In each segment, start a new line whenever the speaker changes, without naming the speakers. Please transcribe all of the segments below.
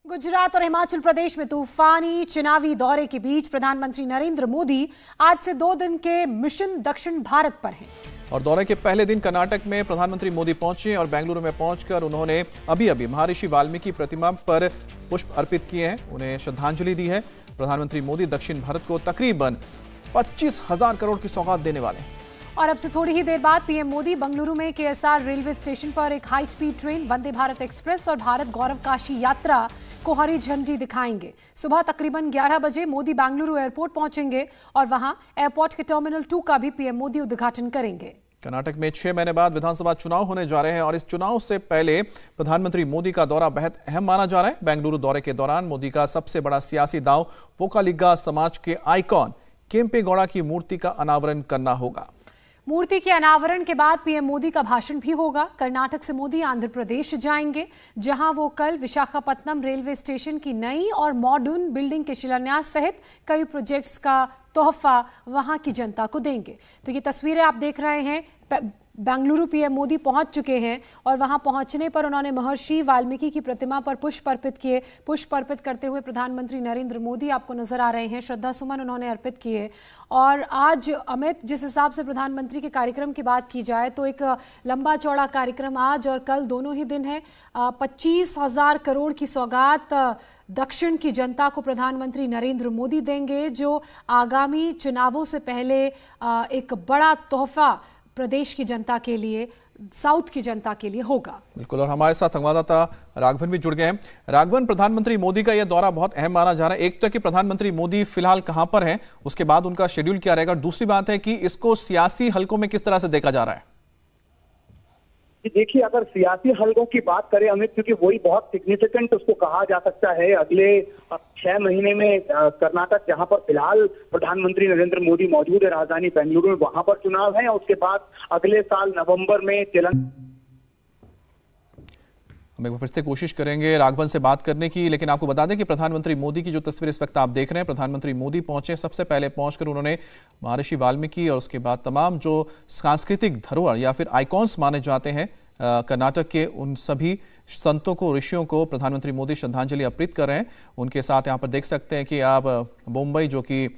गुजरात और हिमाचल प्रदेश में तूफानी चुनावी दौरे के बीच प्रधानमंत्री नरेंद्र मोदी आज से 2 दिन के मिशन दक्षिण भारत पर हैं।
और दौरे के पहले दिन कर्नाटक में प्रधानमंत्री मोदी पहुंचे और बेंगलुरु में पहुंचकर उन्होंने अभी महर्षि वाल्मीकि प्रतिमा पर पुष्प अर्पित किए हैं, उन्हें श्रद्धांजलि दी है। प्रधानमंत्री मोदी दक्षिण भारत को तकरीबन 25,000 करोड़ की सौगात देने वाले हैं।
और अब से थोड़ी ही देर बाद पीएम मोदी बंगलुरु में केएसआर रेलवे स्टेशन पर एक high speed train Vande Bharat express और भारत गौरव काशी यात्रा को हरी झंडी दिखाएंगे। सुबह तकरीबन 11 बजे मोदी बेंगलुरु एयरपोर्ट पहुंचेंगे और वहां एयरपोर्ट के टर्मिनल 2 का भी पीएम मोदी उद्घाटन करेंगे।
कर्नाटक में 6 महीने बाद विधानसभा चुनाव होने जा रहे हैं और इस चुनाव से पहले प्रधानमंत्री मोदी का दौरा बेहद अहम माना जा रहा है। बेंगलुरु दौरे के दौरान मोदी का सबसे बड़ा सियासी दांव वोक्कालिगा समाज के आइकॉन केम्पेगौड़ा की मूर्ति का अनावरण करना होगा।
मूर्ति के अनावरण के बाद पीएम मोदी का भाषण भी होगा। कर्नाटक से मोदी आंध्र प्रदेश जाएंगे, जहां वो कल विशाखापत्तनम रेलवे स्टेशन की नई और मॉडर्न बिल्डिंग के शिलान्यास सहित कई प्रोजेक्ट्स का तोहफा वहां की जनता को देंगे। तो ये तस्वीरें आप देख रहे हैं, बेंगलुरु पीएम मोदी पहुंच चुके हैं और वहां पहुंचने पर उन्होंने महर्षि वाल्मीकि की प्रतिमा पर पुष्प अर्पित किए। पुष्प अर्पित करते हुए प्रधानमंत्री नरेंद्र मोदी आपको नजर आ रहे हैं, श्रद्धा सुमन उन्होंने अर्पित किए। और आज अमित, जिस हिसाब से प्रधानमंत्री के कार्यक्रम की बात की जाए तो एक लंबा चौड़ा कार्यक्रम आज और कल दोनों ही दिन है। 25,000 करोड़ की सौगात दक्षिण की जनता को प्रधानमंत्री नरेंद्र मोदी देंगे, जो आगामी चुनावों से पहले एक बड़ा तोहफा प्रदेश की जनता के लिए, साउथ की जनता के लिए होगा।
बिल्कुल, और हमारे साथ संवाददाता राघवन भी जुड़ गए हैं। राघवन, प्रधानमंत्री मोदी का यह दौरा बहुत अहम माना जा रहा है। एक तो कि प्रधानमंत्री मोदी फिलहाल कहां पर हैं, उसके बाद उनका शेड्यूल क्या रहेगा, और दूसरी बात है कि इसको सियासी हलकों में किस तरह से देखा जा रहा है।
देखिए, अगर सियासी हलकों की बात करें अमित, क्योंकि वही बहुत सिग्निफिकेंट उसको कहा जा सकता है। अगले 6 महीने में कर्नाटक, जहां पर फिलहाल प्रधानमंत्री नरेंद्र मोदी मौजूद है, राजधानी बेंगलुरु में, वहां पर चुनाव है। और उसके बाद अगले साल नवंबर में
हम एक बार फिर से कोशिश करेंगे राघवन से बात करने की, लेकिन आपको बता दें कि प्रधानमंत्री मोदी की जो तस्वीर इस वक्त आप देख रहे हैं, प्रधानमंत्री मोदी पहुंचे, सबसे पहले पहुंचकर उन्होंने महर्षि वाल्मीकि और उसके बाद तमाम जो सांस्कृतिक धरोहर या फिर आइकॉन्स माने जाते हैं कर्नाटक के, उन सभी संतों को, ऋषियों को प्रधानमंत्री मोदी श्रद्धांजलि अर्पित कर रहे हैं। उनके साथ यहाँ पर देख सकते हैं कि आप मुंबई, जो कि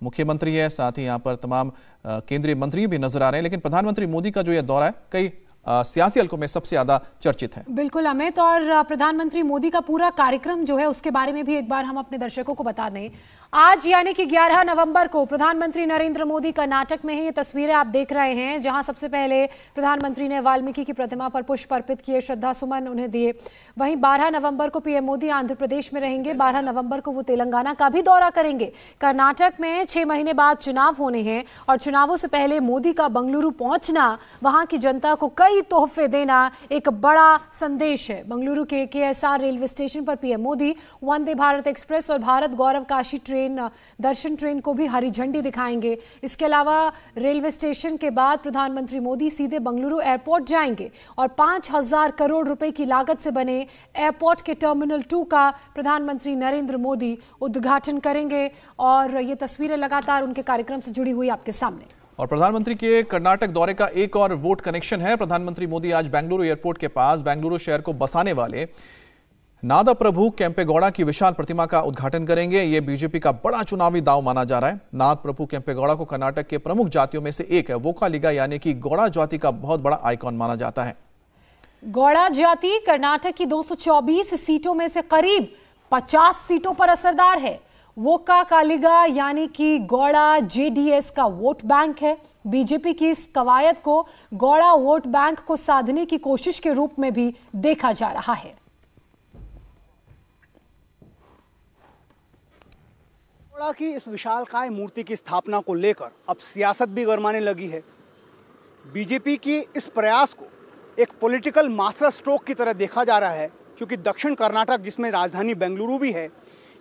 मुख्यमंत्री है, साथ ही यहाँ पर तमाम केंद्रीय मंत्री भी नजर आ रहे हैं। लेकिन प्रधानमंत्री मोदी का जो यह दौरा है कई सियासी हलकों में सबसे ज्यादा चर्चित है।
बिल्कुल अमित, और प्रधानमंत्री मोदी का पूरा कार्यक्रम जो है उसके बारे में भी एक बार हम अपने दर्शकों को बता दें। आज यानी कि 11 नवंबर को प्रधानमंत्री नरेंद्र मोदी कर्नाटक में ही, ये तस्वीरें आप देख रहे हैं, जहां सबसे पहले प्रधानमंत्री ने वाल्मीकि की प्रतिमा पर पुष्प अर्पित किए, श्रद्धा सुमन उन्हें दिए। वहीं 12 नवंबर को पीएम मोदी आंध्र प्रदेश में रहेंगे, 12 नवंबर को वो तेलंगाना का भी दौरा करेंगे। कर्नाटक में 6 महीने बाद चुनाव होने हैं और चुनावों से पहले मोदी का बेंगलुरु पहुंचना, वहां की जनता को कई तोहफे देना एक बड़ा संदेश है। बेंगलुरु के केएसआर रेलवे स्टेशन पर पीएम मोदी वंदे भारत एक्सप्रेस और भारत गौरव काशी दर्शन ट्रेन को भी हरी झंडी दिखाएंगे। इसके अलावा रेलवे स्टेशन के बाद प्रधानमंत्री मोदी सीधे बेंगलुरु एयरपोर्ट जाएंगे और 5,000 करोड़ रुपए की लागत से बने एयरपोर्ट के टर्मिनल 2 का प्रधानमंत्री नरेंद्र मोदी उद्घाटन करेंगे। और ये तस्वीरें लगातार उनके कार्यक्रम से जुड़ी हुई आपके सामने।
और प्रधानमंत्री के कर्नाटक दौरे का एक और वोट कनेक्शन है। प्रधानमंत्री मोदी आज बेंगलुरु एयरपोर्ट के पास बेंगलुरु शहर को बसाने वाले नादप्रभु केम्पेगौड़ा की विशाल प्रतिमा का उद्घाटन करेंगे। यह बीजेपी का बड़ा चुनावी दांव माना जा रहा है। नादप्रभु केम्पेगौड़ा को कर्नाटक के प्रमुख जातियों में से एक है। वोक्कालिगा यानी कि गौड़ा जाति का बहुत बड़ा आइकॉन माना जाता है।
गौड़ा जाति कर्नाटक की 224 सीटों में से करीब 50 सीटों पर असरदार है। वोक्कालिगा यानी कि गौड़ा जेडीएस का वोट बैंक है। बीजेपी की इस कवायद को गौड़ा वोट बैंक को साधने की कोशिश के रूप में भी देखा जा रहा है।
गौड़ा की इस विशालकाय मूर्ति की स्थापना को लेकर अब सियासत भी गरमाने लगी है। बीजेपी की इस प्रयास को एक पॉलिटिकल मास्टर स्ट्रोक की तरह देखा जा रहा है, क्योंकि दक्षिण कर्नाटक, जिसमें राजधानी बेंगलुरु भी है,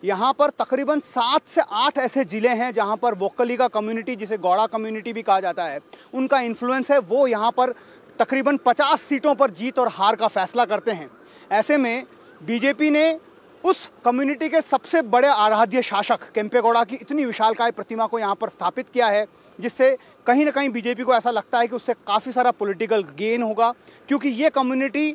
यहाँ पर तकरीबन 7 से 8 ऐसे ज़िले हैं जहाँ पर वोक्कालिगा कम्युनिटी, जिसे गौड़ा कम्युनिटी भी कहा जाता है, उनका इन्फ्लुएंस है। वो यहाँ पर तकरीबन 50 सीटों पर जीत और हार का फैसला करते हैं। ऐसे में बीजेपी ने उस कम्युनिटी के सबसे बड़े आराध्य शासक केम्पेगौड़ा की इतनी विशालकाय प्रतिमा को यहाँ पर स्थापित किया है, जिससे कहीं ना कहीं बीजेपी को ऐसा लगता है कि उससे काफ़ी सारा पॉलिटिकल गेन होगा, क्योंकि ये कम्युनिटी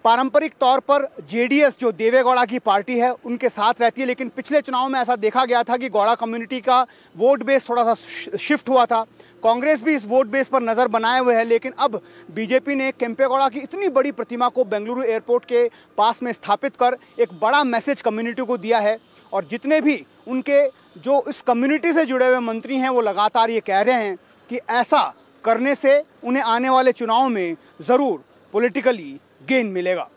पारंपरिक तौर पर जेडीएस जो देवेगौड़ा की पार्टी है उनके साथ रहती है, लेकिन पिछले चुनाव में ऐसा देखा गया था कि गौड़ा कम्युनिटी का वोट बेस थोड़ा सा शिफ्ट हुआ था। कांग्रेस भी इस वोट बेस पर नज़र बनाए हुए है, लेकिन अब बीजेपी ने केम्पेगौड़ा की इतनी बड़ी प्रतिमा को बेंगलुरु एयरपोर्ट के पास में स्थापित कर एक बड़ा मैसेज कम्युनिटी को दिया है। और जितने भी उनके जो इस कम्युनिटी से जुड़े हुए मंत्री हैं वो लगातार ये कह रहे हैं कि ऐसा करने से उन्हें आने वाले चुनाव में ज़रूर पॉलिटिकली गेन मिलेगा।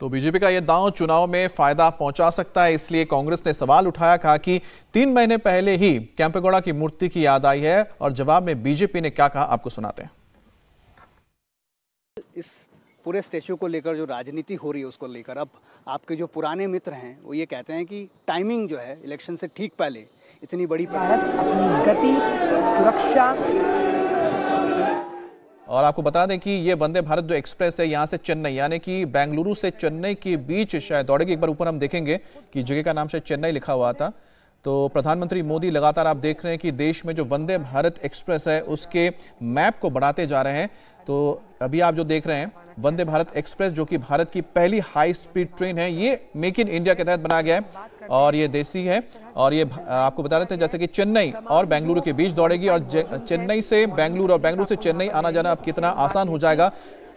तो बीजेपी का यह दांव चुनाव में फायदा पहुंचा सकता है, इसलिए कांग्रेस ने सवाल उठाया, कहा कि 3 महीने पहले ही केम्पेगौड़ा की मूर्ति की याद आई है। और जवाब में बीजेपी ने क्या कहा आपको सुनाते हैं।
इस पूरे स्टैच्यू को लेकर जो राजनीति हो रही है उसको लेकर अब आपके जो पुराने मित्र हैं वो ये कहते हैं कि टाइमिंग जो है इलेक्शन से ठीक पहले इतनी बड़ी
भारत अपनी गति, सुरक्षा।
और आपको बता दें कि ये वंदे भारत जो एक्सप्रेस है यहाँ से चेन्नई यानी कि बेंगलुरु से चेन्नई के बीच शायद दौड़ेगी। एक बार ऊपर हम देखेंगे कि जगह का नाम शायद चेन्नई लिखा हुआ था। तो प्रधानमंत्री मोदी लगातार आप देख रहे हैं कि देश में जो वंदे भारत एक्सप्रेस है उसके मैप को बढ़ाते जा रहे हैं। तो अभी आप जो देख रहे हैं वंदे भारत एक्सप्रेस जो कि भारत की पहली हाई स्पीड ट्रेन है, ये मेक इन इंडिया के तहत बनाया गया है और ये देसी है। और ये आपको बता रहे थे जैसे कि चेन्नई और बेंगलुरु के बीच दौड़ेगी और चेन्नई से बेंगलुरु और बेंगलुरु से चेन्नई आना जाना अब कितना आसान हो जाएगा।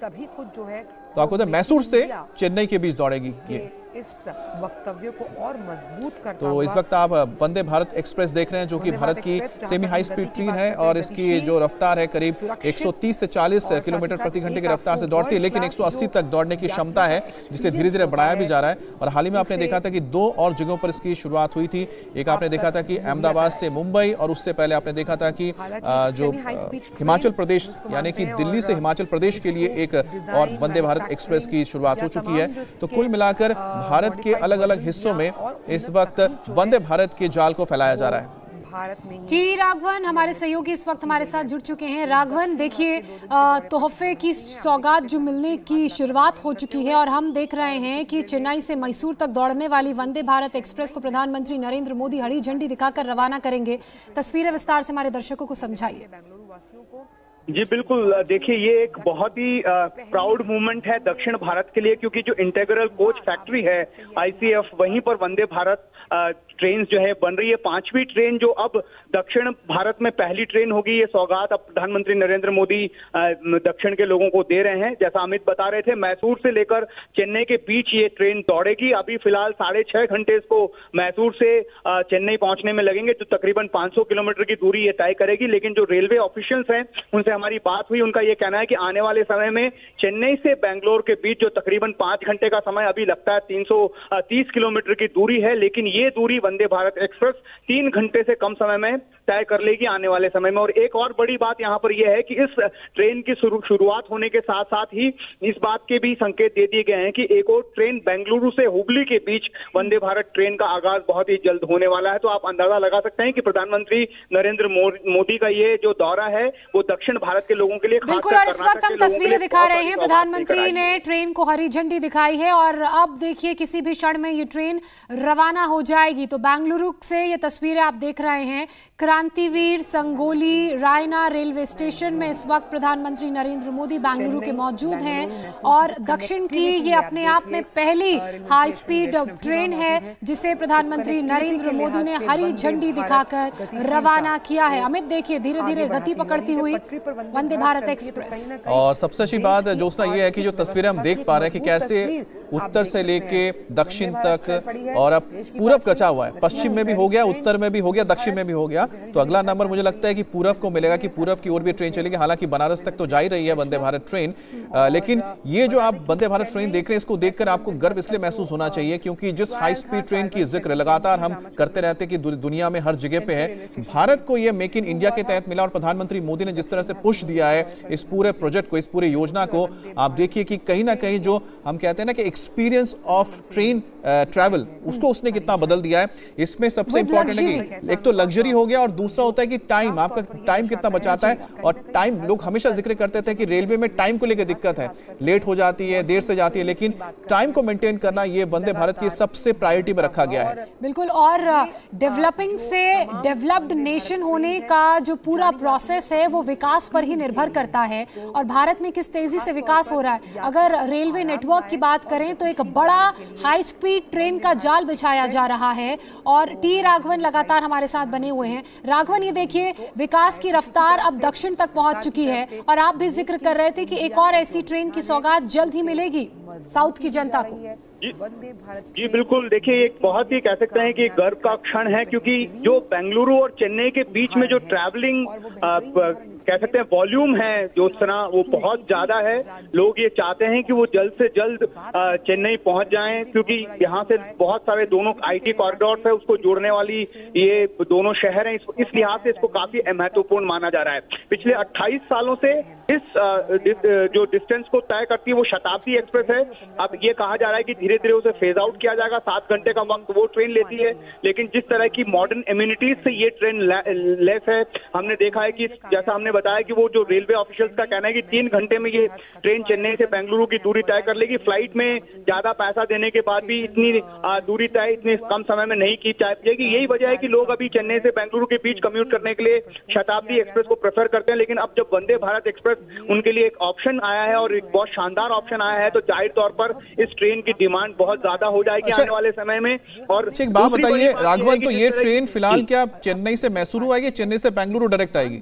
सभी खुद जो है
तो आपको मैसूर से चेन्नई के बीच दौड़ेगी ये।
इस वक्तव्य को और मजबूत करता
तो इस वक्त आप वंदे भारत एक्सप्रेस देख रहे हैं जो कि भारत की सेमी हाई स्पीड ट्रेन है और इसकी जो रफ्तार है करीब 130 से 40 किलोमीटर प्रति घंटे की रफ्तार से दौड़ती है, लेकिन 180 तक दौड़ने की क्षमता है जिसे धीरे धीरे बढ़ाया भी जा रहा है। और हाल ही में आपने देखा था कि 2 और जगहों पर इसकी शुरुआत हुई थी। एक आपने देखा था कि अहमदाबाद से मुंबई और उससे पहले आपने देखा था कि जो हिमाचल प्रदेश यानी कि दिल्ली से हिमाचल प्रदेश के लिए एक और वंदे भारत एक्सप्रेस की शुरुआत हो चुकी है। तो कुल मिलाकर भारत के अलग अलग हिस्सों में इस वक्त वंदे भारत के जाल को फैलाया जा रहा है।
जी राघवन हमारे सहयोगी इस वक्त हमारे साथ जुड़ चुके हैं। राघवन देखिए तोहफे की सौगात जो मिलने की शुरुआत हो चुकी है और हम देख रहे हैं कि चेन्नई से मैसूर तक दौड़ने वाली वंदे भारत एक्सप्रेस को प्रधानमंत्री नरेंद्र मोदी हरी झंडी दिखाकर रवाना करेंगे। तस्वीरें विस्तार से हमारे दर्शकों को समझाइए।
जी बिल्कुल, देखिए ये एक बहुत ही प्राउड मूवमेंट है दक्षिण भारत के लिए, क्योंकि जो इंटेग्रल कोच फैक्ट्री है ICF वहीं पर वंदे भारत ट्रेन जो है बन रही है। 5वीं ट्रेन जो अब दक्षिण भारत में पहली ट्रेन होगी। ये सौगात अब प्रधानमंत्री नरेंद्र मोदी दक्षिण के लोगों को दे रहे हैं। जैसा अमित बता रहे थे, मैसूर से लेकर चेन्नई के बीच ये ट्रेन दौड़ेगी। अभी फिलहाल 6.5 घंटे इसको मैसूर से चेन्नई पहुंचने में लगेंगे, जो तकरीबन 500 किलोमीटर की दूरी ये तय करेगी। लेकिन जो रेलवे ऑफिशियल्स हैं उनसे हमारी बात हुई, उनका ये कहना है कि आने वाले समय में चेन्नई से बेंगलोर के बीच जो तकरीबन 5 घंटे का समय अभी लगता है 330 किलोमीटर की दूरी है, लेकिन ये दूरी वंदे भारत एक्सप्रेस 3 घंटे से कम समय में तय कर लेगी आने वाले समय में। और एक और बड़ी बात यहाँ पर यह है कि इस ट्रेन की शुरुआत होने के साथ साथ ही इस बात के भी संकेत दे दिए गए हैं कि एक और ट्रेन बेंगलुरु से हुबली के बीच वंदे भारत ट्रेन का आगाज बहुत ही जल्द होने वाला है। तो आप अंदाजा लगा सकते हैं कि प्रधानमंत्री नरेंद्र मोदी का ये जो दौरा है वो दक्षिण भारत के लोगों के लिए
बिल्कुल। और इस वक्त हम तस्वीरें दिखा रहे हैं, प्रधानमंत्री ने ट्रेन को हरी झंडी दिखाई है और अब देखिए किसी भी क्षण में ये ट्रेन रवाना हो जाएगी। तो बेंगलुरु से ये तस्वीरें आप देख रहे हैं, क्रांतिवीर संगोली रायना रेलवे स्टेशन में इस वक्त प्रधानमंत्री नरेंद्र मोदी बेंगलुरु के मौजूद हैं और दक्षिण की ये अपने आप में पहली हाई स्पीड ट्रेन है जिसे प्रधानमंत्री नरेंद्र मोदी ने हरी झंडी दिखाकर रवाना किया है। अमित देखिए धीरे धीरे गति पकड़ती हुई वंदे भारत एक्सप्रेस।
और सबसे अच्छी बात जोशना ये है कि जो तस्वीरें हम देख पा रहे हैं कि कैसे उत्तर से लेके दक्षिण तक और अब पूरब कचा हुआ है। पश्चिम में भी हो गया, उत्तर में भी हो गया, दक्षिण में भी हो गया। तो अगला नंबर मुझे लगता है कि पूरब को मिलेगा कि पूरब की ओर भी ट्रेन चलेगी। हालांकि बनारस तक तो जा ही रही है वंदे भारत ट्रेन, लेकिन ये जो आप वंदे भारत ट्रेन देख रहे हैं इसको देखकर आपको गर्व इसलिए महसूस होना चाहिए क्योंकि जिस हाई स्पीड ट्रेन की जिक्र लगातार हम करते रहते हैं कि दुनिया में हर जगह पे है, भारत को यह मेक इन इंडिया के तहत मिला और प्रधानमंत्री मोदी ने जिस तरह से पुश दिया है इस पूरे प्रोजेक्ट को, इस पूरे योजना को, आप देखिए कि कहीं ना कहीं जो हम कहते हैं ना कि एक्सपीरियंस ऑफ ट्रेन ट्रैवल उसको उसने कितना बदल दिया है। इसमें सबसे इंपॉर्टेंट है कि एक तो लग्जरी हो गया और दूसरा होता है कि टाइम, आपका टाइम कितना बचाता है। और टाइम लोग हमेशा जिक्र करते थे कि रेलवे में टाइम को लेकर दिक्कत है, लेट हो जाती है, देर से जाती है, लेकिन टाइम को मेंटेन करना ये वंदे भारत की सबसे प्रायोरिटी में रखा गया है।
बिल्कुल। और डेवलपिंग से डेवलप्ड नेशन होने का जो पूरा प्रोसेस है वो विकास पर ही निर्भर करता है और भारत में किस तेजी से विकास हो रहा है। अगर रेलवे नेटवर्क की बात करें तो एक बड़ा हाई स्पीड ट्रेन का जाल बिछाया जा रहा है और टी राघवन लगातार हमारे साथ बने हुए हैं। राघवन, ये देखिए विकास की रफ्तार अब दक्षिण तक पहुंच चुकी है और आप भी जिक्र कर रहे थे कि एक और ऐसी ट्रेन की सौगात जल्द ही मिलेगी साउथ की जनता को।
जी बिल्कुल, देखिए एक बहुत ही कह सकते हैं कि गर्व का क्षण है, क्योंकि जो बेंगलुरु और चेन्नई के बीच में जो ट्रैवलिंग कह सकते हैं वॉल्यूम है जो तरह वो बहुत ज्यादा है। लोग ये चाहते हैं कि वो जल्द से जल्द चेन्नई पहुंच जाएं, क्योंकि यहाँ से बहुत सारे दोनों आईटी कॉरिडोर है उसको जोड़ने वाली ये दोनों शहर हैं। इस लिहाज से इसको काफी महत्वपूर्ण माना जा रहा है। पिछले 28 सालों से इस जो डिस्टेंस को तय करती है वो शताब्दी एक्सप्रेस है। अब ये कहा जा रहा है कि धीरे धीरे उसे फेज आउट किया जाएगा। 7 घंटे का वक्त वो ट्रेन लेती है, लेकिन जिस तरह की मॉडर्न एम्यूनिटीज से ये ट्रेन लेस है, हमने देखा है कि जैसा हमने बताया कि वो जो रेलवे ऑफिशियल्स का कहना है कि 3 घंटे में ये ट्रेन चेन्नई से बेंगलुरु की दूरी तय कर लेगी। फ्लाइट में ज्यादा पैसा देने के बाद भी इतनी दूरी तय इतने कम समय में नहीं की जाएगी। यही वजह है कि लोग अभी चेन्नई से बेंगलुरु के बीच कम्यूट करने के लिए शताब्दी एक्सप्रेस को प्रेफर करते हैं। लेकिन अब जब वंदे भारत एक्सप्रेस उनके लिए एक ऑप्शन आया है और एक बहुत शानदार ऑप्शन आया है, तो जाहिर तौर पर इस ट्रेन की डिमांड बहुत ज्यादा हो जाएगी आने वाले समय में। और
एक बात बताइए राघवन, तो ये ट्रेन फिलहाल क्या चेन्नई से मैसूरू आएगी, चेन्नई से बेंगलुरु डायरेक्ट आएगी?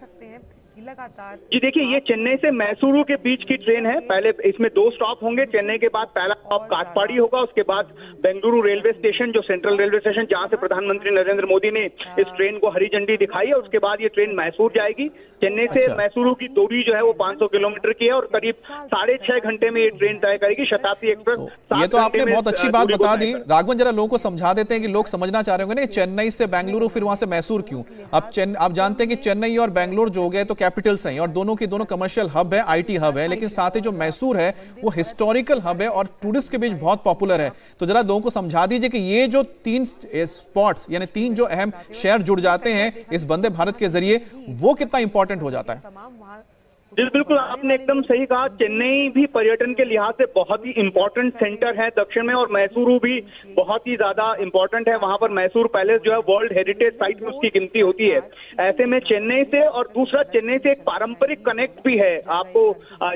जी देखिए, ये चेन्नई से मैसूरू के बीच की ट्रेन है। पहले इसमें 2 स्टॉप होंगे। चेन्नई के बाद पहला स्टॉप काटपाड़ी होगा, उसके बाद बेंगलुरु रेलवे स्टेशन जो सेंट्रल रेलवे स्टेशन जहां से प्रधानमंत्री नरेंद्र मोदी ने इस ट्रेन को हरी झंडी दिखाई है, उसके बाद ये ट्रेन मैसूर जाएगी। चेन्नई से मैसूरू की दूरी जो है वो 500 किलोमीटर की है और करीब 6.5 घंटे में ये ट्रेन तय करेगी शताब्दी एक्सप्रेस।
ये तो आपने बहुत अच्छी बात बता दी। राघवन, जरा लोगों को समझा देते हैं कि लोग समझना चाह रहे होंगे ना चेन्नई से बेंगलुरु फिर वहां से मैसूर क्यों। अब आप जानते हैं कि चेन्नई और बेंगलुरु जो हो गए तो कैपिटल्स हैं और दोनों की दोनों कमर्शियल हब है, आईटी हब है, लेकिन साथ ही जो मैसूर है वो हिस्टोरिकल हब है और टूरिस्ट के बीच बहुत पॉपुलर है। तो जरा लोगों को समझा दीजिए कि ये जो 3 स्पॉट्स यानी 3 जो अहम शहर जुड़ जाते हैं इस वंदे भारत के जरिए, वो कितना इंपॉर्टेंट हो जाता है।
जी बिल्कुल, आपने एकदम सही कहा। चेन्नई भी पर्यटन के लिहाज से बहुत ही इंपॉर्टेंट सेंटर है दक्षिण में और मैसूरू भी बहुत ही ज्यादा इंपॉर्टेंट है। वहां पर मैसूर पैलेस जो है वर्ल्ड हेरिटेज साइट में उसकी गिनती होती है। ऐसे में चेन्नई से, और दूसरा चेन्नई से एक पारंपरिक कनेक्ट भी है। आपको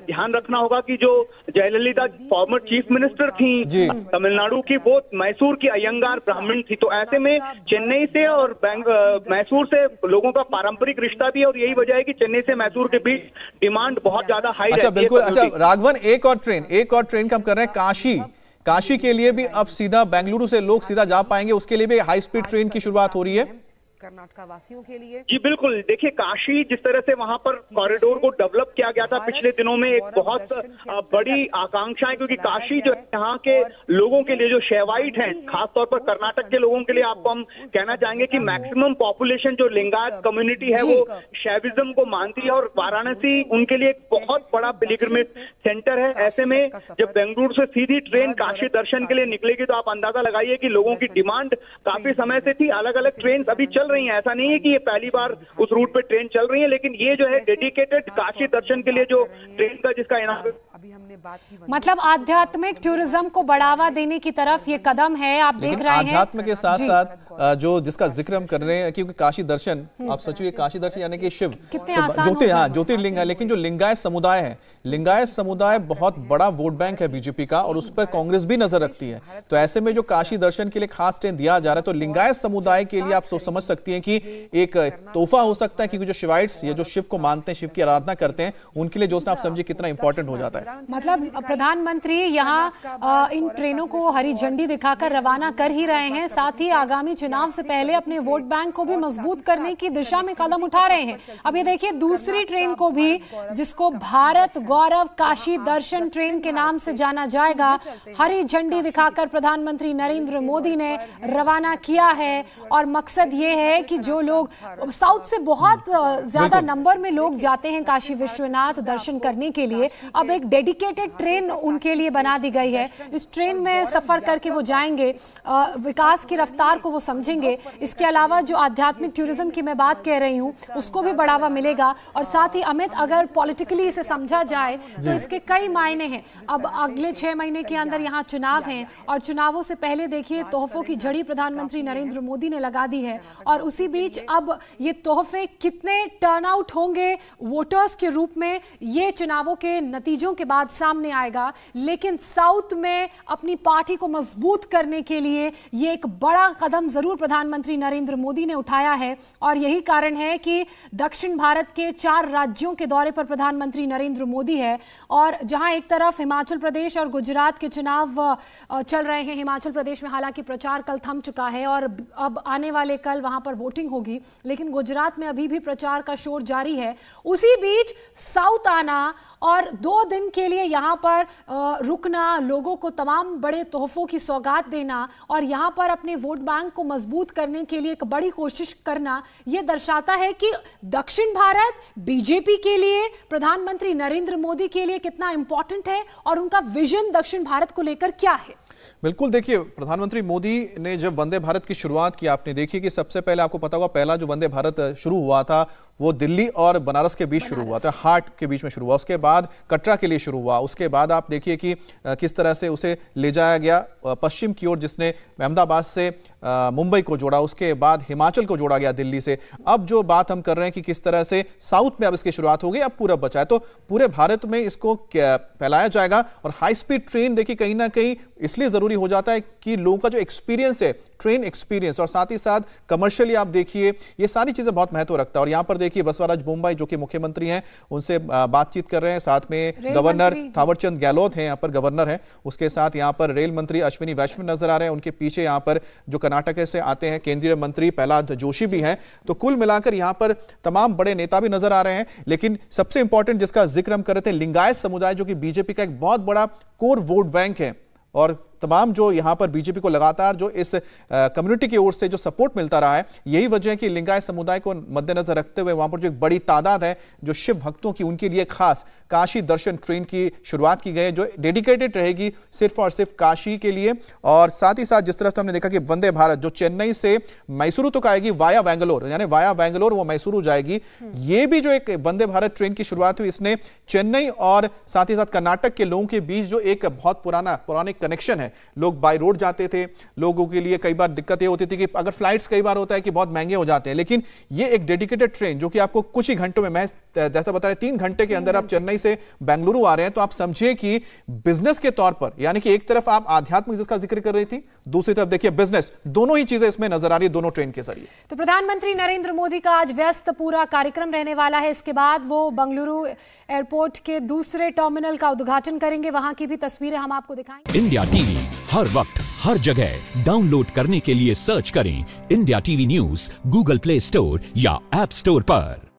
ध्यान रखना होगा कि जो जयललिता फॉर्मर चीफ मिनिस्टर थी तमिलनाडु की, वो मैसूर की अयंगार ब्राह्मण थी। तो ऐसे में चेन्नई से और मैसूर से लोगों का पारंपरिक रिश्ता भी है और यही वजह है कि चेन्नई से मैसूर के बीच डिमांड बहुत ज्यादा हाई
रहती है। बिल्कुल। अच्छा राघवन, एक और ट्रेन का हम कर रहे हैं काशी के लिए भी अब सीधा बेंगलुरु से लोग सीधा जा पाएंगे, उसके लिए भी हाई स्पीड ट्रेन की शुरुआत हो रही है
कर्नाटक वासियों के लिए।
जी बिल्कुल, देखिए काशी जिस तरह से वहां पर कॉरिडोर को डेवलप किया गया था पिछले दिनों में, एक बहुत बड़ी आकांक्षा है, क्योंकि काशी जो है यहाँ के लोगों के लिए जो शैवाइट हैं, खासतौर पर कर्नाटक के लोगों के लिए आपको हम कहना चाहेंगे कि मैक्सिमम पॉपुलेशन जो लिंगायत कम्युनिटी है वो शैविज्म को मानती है और वाराणसी उनके लिए एक बहुत बड़ा पिलग्रिमेज सेंटर है। ऐसे में जब बेंगलुरु से सीधी ट्रेन काशी दर्शन के लिए निकलेगी तो आप अंदाजा लगाइए कि लोगों की डिमांड काफी समय से थी। अलग अलग ट्रेन अभी चल रही है, ऐसा नहीं है कि ये पहली बार उस रूट पे ट्रेन चल रही है, लेकिन ये जो है डेडिकेटेड काशी दर्शन के लिए जो ट्रेन का जिसका इनाम
अभी हमने बात की,
मतलब आध्यात्मिक टूरिज्म को बढ़ावा देने की तरफ ये कदम है। आप देख रहे हैं
आध्यात्म के साथ साथ जो जिसका जिक्र हम कर रहे हैं, क्योंकि काशी दर्शन आप सोचिए, काशी दर्शन यानी कि शिव ज्योतिर्लिंग है, लेकिन जो लिंगायत समुदाय है, लिंगायत समुदाय बहुत बड़ा वोट बैंक है बीजेपी का और उस पर कांग्रेस भी नजर रखती है। तो ऐसे में जो काशी दर्शन के लिए खास ट्रेन दिया जा रहा है, तो लिंगायत समुदाय के लिए आप सोच समझ सकती हैं कि एक तोहफा हो सकता है, क्योंकि जो शिवाइट्स या जो शिव को मानते हैं, शिव की आराधना करते हैं, उनके लिए जो आप समझिए कितना इंपॉर्टेंट हो जाता है।
मतलब प्रधानमंत्री यहाँ इन ट्रेनों को हरी झंडी दिखाकर रवाना कर ही रहे हैं, साथ ही आगामी चुनाव से पहले अपने वोट बैंक को भी मजबूत करने की दिशा में कदम उठा रहे हैं। अब ये देखिए दूसरी ट्रेन को भी, जिसको भारत गौरव काशी दर्शन ट्रेन के नाम से जाना जाएगा, हरी झंडी दिखाकर प्रधानमंत्री नरेंद्र मोदी ने रवाना किया है। और मकसद ये है कि जो लोग साउथ से बहुत ज्यादा नंबर में लोग जाते हैं काशी विश्वनाथ दर्शन करने के लिए, अब एक डेडिकेटेड ट्रेन उनके लिए बना दी गई है। इस ट्रेन में सफर करके वो जाएंगे, विकास की रफ्तार को वो समझेंगे। इसके अलावा जो आध्यात्मिक टूरिज्म की मैं बात कह रही हूँ उसको भी बढ़ावा मिलेगा। और साथ ही अमित, अगर पॉलिटिकली इसे समझा जाए आए तो इसके कई मायने हैं। अब अगले 6 महीने के अंदर यहाँ चुनाव हैं और चुनावों से पहले देखिए तोहफों की झड़ी प्रधानमंत्री नरेंद्र मोदी ने लगा दी है और उसी बीच अब ये तोहफे कितने टर्नआउट होंगे वोटर्स के रूप में ये चुनावों के नतीजों के बाद सामने आएगा। लेकिन साउथ में अपनी पार्टी को मजबूत करने के लिए ये एक बड़ा कदम जरूर प्रधानमंत्री नरेंद्र मोदी ने उठाया है और यही कारण है कि दक्षिण भारत के 4 राज्यों के दौरे पर प्रधानमंत्री नरेंद्र मोदी है और जहां एक तरफ हिमाचल प्रदेश और गुजरात के चुनाव चल रहे हैं। हिमाचल प्रदेश में हालांकि प्रचार कल थम चुका है और अब आने वाले कल वहां पर वोटिंग होगी, लेकिन गुजरात में अभी भी प्रचार का शोर जारी है। उसी बीच साउथ आना और 2 दिन के लिए यहां पर रुकना, लोगों को तमाम बड़े तोहफों की सौगात देना और यहां पर अपने वोट बैंक को मजबूत करने के लिए एक बड़ी कोशिश करना, यह दर्शाता है कि दक्षिण भारत बीजेपी के लिए, प्रधानमंत्री नरेंद्र मोदी के लिए कितना इंपॉर्टेंट है और उनका विजन दक्षिण भारत को लेकर क्या है।
बिल्कुल, देखिए प्रधानमंत्री मोदी ने जब वंदे भारत की शुरुआत की, आपने देखी कि सबसे पहले आपको पता होगा पहला जो वंदे भारत शुरू हुआ था वो दिल्ली और बनारस के बीच शुरू हुआ था, हार्ट के बीच में शुरू हुआ, उसके बाद कटरा के लिए शुरू हुआ, उसके बाद आप देखिए कि किस तरह से उसे ले जाया गया पश्चिम की ओर, जिसने अहमदाबाद से मुंबई को जोड़ा, उसके बाद हिमाचल को जोड़ा गया दिल्ली से। अब जो बात हम कर रहे हैं कि किस तरह से साउथ में अब इसकी शुरुआत हो गई, अब पूरब बचा है, तो पूरे भारत में इसको फैलाया जाएगा। और हाई स्पीड ट्रेन देखिए कहीं ना कहीं इसलिए जरूरी हो जाता है कि लोगों का जो एक्सपीरियंस है, ट्रेन एक्सपीरियंस, और साथ ही साथ कमर्शियली आप देखिए ये सारी चीजें बहुत महत्व रखता है। और यहां पर देखिए बसवराज बोम्मई जो कि मुख्यमंत्री हैं उनसे बातचीत कर रहे हैं, साथ में गवर्नर थावरचंद गहलोत हैं, यहां पर गवर्नर हैं, उसके साथ यहां पर रेल मंत्री अश्विनी वैष्णव नजर आ रहे हैं, उनके पीछे यहां पर जो कर्नाटक से आते हैं केंद्रीय मंत्री प्रहलाद जोशी भी हैं। तो कुल मिलाकर यहां पर तमाम बड़े नेता भी नजर आ रहे हैं। लेकिन सबसे इंपॉर्टेंट जिसका जिक्र हम कर रहे थे, लिंगायत समुदाय जो कि बीजेपी का एक बहुत बड़ा कोर वोट बैंक है और तमाम जो यहां पर बीजेपी को लगातार जो इस कम्युनिटी की ओर से जो सपोर्ट मिलता रहा है, यही वजह है कि लिंगायत समुदाय को मद्देनजर रखते हुए वहां पर जो एक बड़ी तादाद है जो शिव भक्तों की, उनके लिए खास काशी दर्शन ट्रेन की शुरुआत की गई है जो डेडिकेटेड रहेगी सिर्फ और सिर्फ काशी के लिए। और साथ ही साथ जिस तरह से हमने देखा कि वंदे भारत जो चेन्नई से मैसूरू तक आएगी वाया बैंगलोर, यानी वाया बैंगलोर वो मैसूरू जाएगी, ये भी जो एक वंदे भारत ट्रेन की शुरुआत हुई, इसने चेन्नई और साथ ही साथ कर्नाटक के लोगों के बीच जो एक बहुत पुराने कनेक्शन है, लोग बाय रोड जाते थे, लोगों के लिए कई बार दिक्कत ये होती थी कि अगर फ्लाइट्स कई बार होता है कि बहुत महंगे हो जाते हैं, लेकिन ये एक डेडिकेटेड ट्रेन जो कि आपको कुछ ही घंटों में, मैं जैसा बता रहे 3 घंटे के अंदर आप चेन्नई से बेंगलुरु आ रहे हैं, तो आप समझिए कि बिजनेस के तौर पर, यानी कि एक तरफ आप आध्यात्मिक जिसका जिक्र कर रही थी, दूसरी तरफ देखिए बिजनेस, दोनों ही चीजें इसमें नजर आ रही है दोनों ट्रेन के जरिए।
तो प्रधानमंत्री नरेंद्र मोदी का आज व्यस्त पूरा कार्यक्रम रहने वाला है। इसके बाद वो बेंगलुरु एयरपोर्ट के दूसरे टर्मिनल का उद्घाटन करेंगे, वहां की भी तस्वीरें हम आपको दिखाएंगे।
इंडिया टीवी हर वक्त हर जगह डाउनलोड करने के लिए सर्च करें India TV news Google play store या ऐप स्टोर पर।